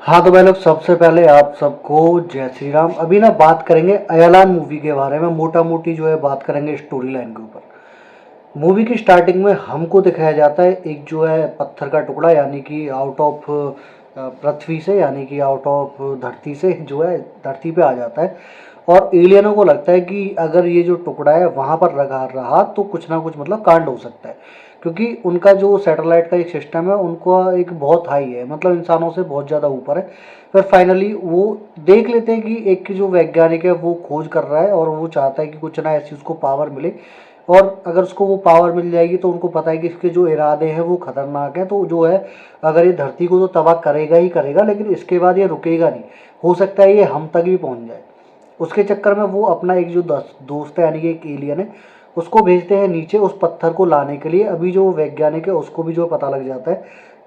हाँ तो भाई लोग, सबसे पहले आप सबको जय श्री राम। अभी ना बात करेंगे अयलान मूवी के बारे में, मोटा मोटी जो है बात करेंगे स्टोरी लाइन के ऊपर। मूवी की स्टार्टिंग में हमको दिखाया जाता है एक जो है पत्थर का टुकड़ा, यानी कि आउट ऑफ पृथ्वी से, यानी कि आउट ऑफ धरती से जो है धरती पे आ जाता है। और एलियनों को लगता है कि अगर ये जो टुकड़ा है वहाँ पर रखा रहा तो कुछ ना कुछ मतलब कांड हो सकता है, क्योंकि उनका जो सैटेलाइट का एक सिस्टम है उनका एक बहुत हाई है, मतलब इंसानों से बहुत ज़्यादा ऊपर है। फिर फाइनली वो देख लेते हैं कि एक जो वैज्ञानिक है वो खोज कर रहा है और वो चाहता है कि कुछ ना ऐसी उसको पावर मिले। और अगर उसको वो पावर मिल जाएगी तो उनको पता है कि इसके जो इरादे हैं वो खतरनाक हैं, तो जो है अगर ये धरती को तो तबाह करेगा ही करेगा, लेकिन इसके बाद ये रुकेगा नहीं। हो सकता है ये हम तक भी पहुंच जाए। उसके चक्कर में वो अपना एक जो दोस्त है, यानी कि एक एलियन है, उसको भेजते हैं नीचे उस पत्थर को लाने के लिए। अभी जो वैज्ञानिक है उसको भी जो पता लग जाता है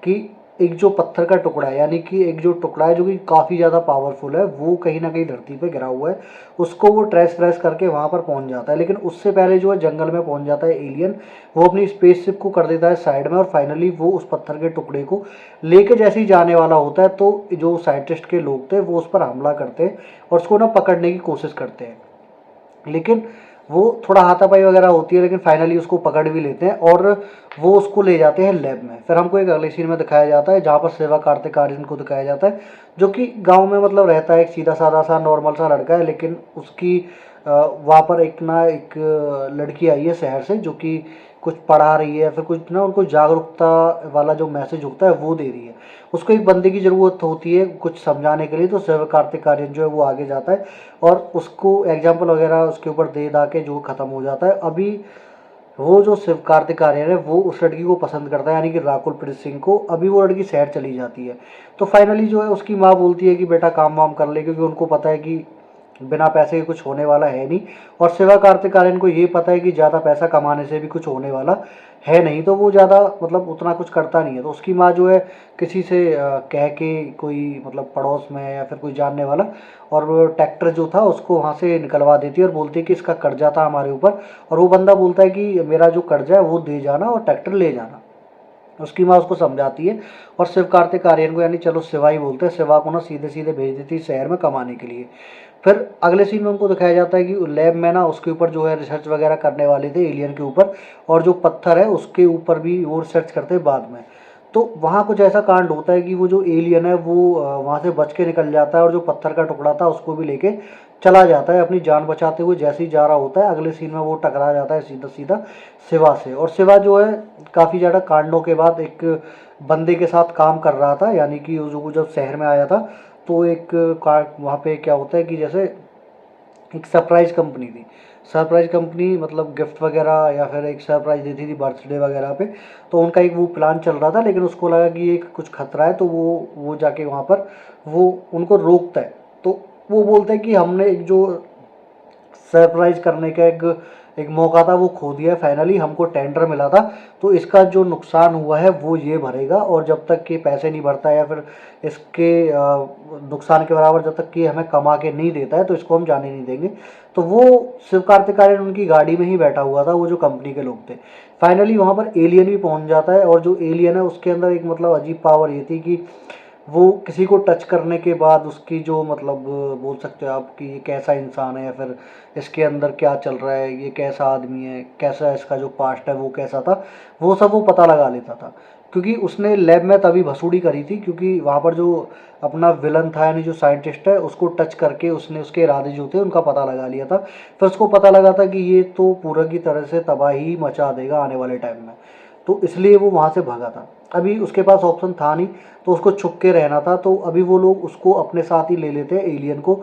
कि एक जो पत्थर का टुकड़ा है, यानी कि एक जो टुकड़ा है जो कि काफ़ी ज़्यादा पावरफुल है, वो कहीं ना कहीं धरती पे गिरा हुआ है। उसको वो ट्रेस ट्रेस करके वहाँ पर पहुँच जाता है, लेकिन उससे पहले जो है जंगल में पहुँच जाता है एलियन। वो अपनी स्पेसशिप को कर देता है साइड में, और फाइनली वो उस पत्थर के टुकड़े को लेके जैसे ही जाने वाला होता है तो जो साइंटिस्ट के लोग थे वो उस पर हमला करते हैं और उसको ना पकड़ने की कोशिश करते हैं। लेकिन वो थोड़ा हाथापाई वगैरह होती है, लेकिन फाइनली उसको पकड़ भी लेते हैं और वो उसको ले जाते हैं लैब में। फिर हमको एक अगले सीन में दिखाया जाता है जहाँ पर शिवा कार्तिक आर्यन को दिखाया जाता है, जो कि गांव में मतलब रहता है, एक सीधा साधा सा नॉर्मल सा लड़का है। लेकिन उसकी वहाँ पर एक लड़की आई है शहर से, जो कि कुछ पढ़ा रही है, फिर कुछ ना उनको जागरूकता वाला जो मैसेज होता है वो दे रही है। उसको एक बंदे की ज़रूरत होती है कुछ समझाने के लिए, तो शिव कार्तिक आर्यन जो है वो आगे जाता है और उसको एग्जाम्पल वगैरह उसके ऊपर दे दा के जो ख़त्म हो जाता है। अभी वो जो शिव कार्तिक आर्यन है वो उस लड़की को पसंद करता है, यानी कि राकुल प्रीत सिंह को। अभी वो लड़की शहर चली जाती है, तो फाइनली जो है उसकी माँ बोलती है कि बेटा काम वाम कर ले, क्योंकि उनको पता है कि बिना पैसे के कुछ होने वाला है नहीं। और शिवा कार्तिक आर्यन को ये पता है कि ज़्यादा पैसा कमाने से भी कुछ होने वाला है नहीं, तो वो ज़्यादा मतलब उतना कुछ करता नहीं है। तो उसकी माँ जो है किसी से कह के, कोई मतलब पड़ोस में या फिर कोई जानने वाला, और वो ट्रैक्टर जो था उसको वहाँ से निकलवा देती है और बोलती है कि इसका कर्जा था हमारे ऊपर। और वो बंदा बोलता है कि मेरा जो कर्जा है वो दे जाना और ट्रैक्टर ले जाना। उसकी माँ उसको समझाती है और शिव कार्तिक आर्यन को, यानी चलो शिवा ही बोलते हैं, शिवा को ना सीधे सीधे भेज देती है शहर में कमाने के लिए। फिर अगले सीन में उनको दिखाया जाता है कि लैब में ना उसके ऊपर जो है रिसर्च वगैरह करने वाले थे एलियन के ऊपर, और जो पत्थर है उसके ऊपर भी वो रिसर्च करते हैं बाद में। तो वहाँ कुछ ऐसा कांड होता है कि वो जो एलियन है वो वहाँ से बच के निकल जाता है, और जो पत्थर का टुकड़ा था उसको भी लेके चला जाता है अपनी जान बचाते हुए। जैसे ही जा रहा होता है अगले सीन में वो टकरा जाता है सीधा सीधा शिवा से। और शिवा जो है काफ़ी ज़्यादा कांडों के बाद एक बंदे के साथ काम कर रहा था, यानी कि जो जब शहर में आया था तो एक वहाँ पे क्या होता है कि जैसे एक सरप्राइज कंपनी थी। सरप्राइज कंपनी मतलब गिफ्ट वगैरह या फिर एक सरप्राइज देती थी बर्थडे वगैरह पे। तो उनका एक वो प्लान चल रहा था, लेकिन उसको लगा कि ये कुछ खतरा है, तो वो जाके वहाँ पर वो उनको रोकता है। तो वो बोलता है कि हमने एक जो सरप्राइज करने का एक मौका था वो खो दिया है। फाइनली हमको टेंडर मिला था, तो इसका जो नुकसान हुआ है वो ये भरेगा, और जब तक कि पैसे नहीं भरता या फिर इसके नुकसान के बराबर जब तक कि हमें कमा के नहीं देता है तो इसको हम जाने नहीं देंगे। तो वो शिव कार्तिक आर्यन उनकी गाड़ी में ही बैठा हुआ था, वो जो कंपनी के लोग थे। फाइनली वहाँ पर एलियन भी पहुँच जाता है, और जो एलियन है उसके अंदर एक मतलब अजीब पावर ये थी कि वो किसी को टच करने के बाद उसकी जो मतलब बोल सकते हो आप कि ये कैसा इंसान है, या फिर इसके अंदर क्या चल रहा है, ये कैसा आदमी है, कैसा इसका जो पास्ट है वो कैसा था, वो सब वो पता लगा लेता था। क्योंकि उसने लैब में तभी भसूड़ी करी थी, क्योंकि वहाँ पर जो अपना विलन था, यानी जो साइंटिस्ट है, उसको टच करके उसने उसके इरादे जो थे उनका पता लगा लिया था। फिर उसको पता लगा था कि ये तो पूरा की तरह से तबाही मचा देगा आने वाले टाइम में, तो इसलिए वो वहाँ से भागा था। अभी उसके पास ऑप्शन था नहीं, तो उसको छुप के रहना था। तो अभी वो लोग उसको अपने साथ ही ले लेते हैं एलियन को।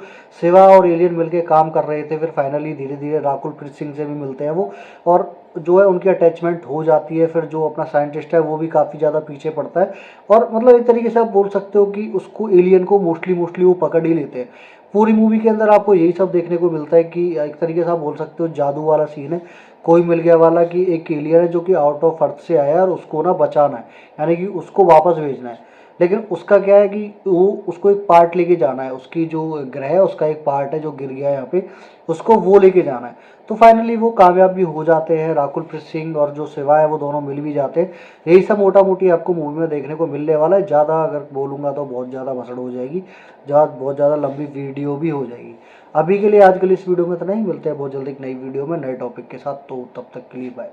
शिवा और एलियन मिलके काम कर रहे थे, फिर फाइनली धीरे धीरे राकुल प्रीत सिंह से भी मिलते हैं वो, और जो है उनकी अटैचमेंट हो जाती है। फिर जो अपना साइंटिस्ट है वो भी काफ़ी ज़्यादा पीछे पड़ता है, और मतलब एक तरीके से आप बोल सकते हो कि उसको एलियन को मोस्टली मोस्टली वो पकड़ ही लेते हैं। पूरी मूवी के अंदर आपको यही सब देखने को मिलता है कि एक तरीके से आप बोल सकते हो जादू वाला सीन है, कोई मिल गया वाला, कि एक एलियन है जो कि आउट ऑफ अर्थ से आया है और उसको ना बचाना है, यानी कि उसको वापस भेजना है। लेकिन उसका क्या है कि वो उसको एक पार्ट लेके जाना है, उसकी जो ग्रह है उसका एक पार्ट है जो गिर गया है यहाँ पे, उसको वो लेके जाना है। तो फाइनली वो कामयाब भी हो जाते हैं, राकुल प्रीत सिंह और जो शिवा है वो दोनों मिल भी जाते हैं। यही सब मोटा मोटी आपको मूवी में देखने को मिलने वाला है। ज़्यादा अगर बोलूँगा तो बहुत ज़्यादा भसड़ हो जाएगी, बहुत ज़्यादा लंबी वीडियो भी हो जाएगी। अभी के लिए आज के लिए इस वीडियो में इतना ही, मिलते हैं बहुत जल्दी एक नई वीडियो में नए टॉपिक के साथ। तो तब तक के लिए बाय।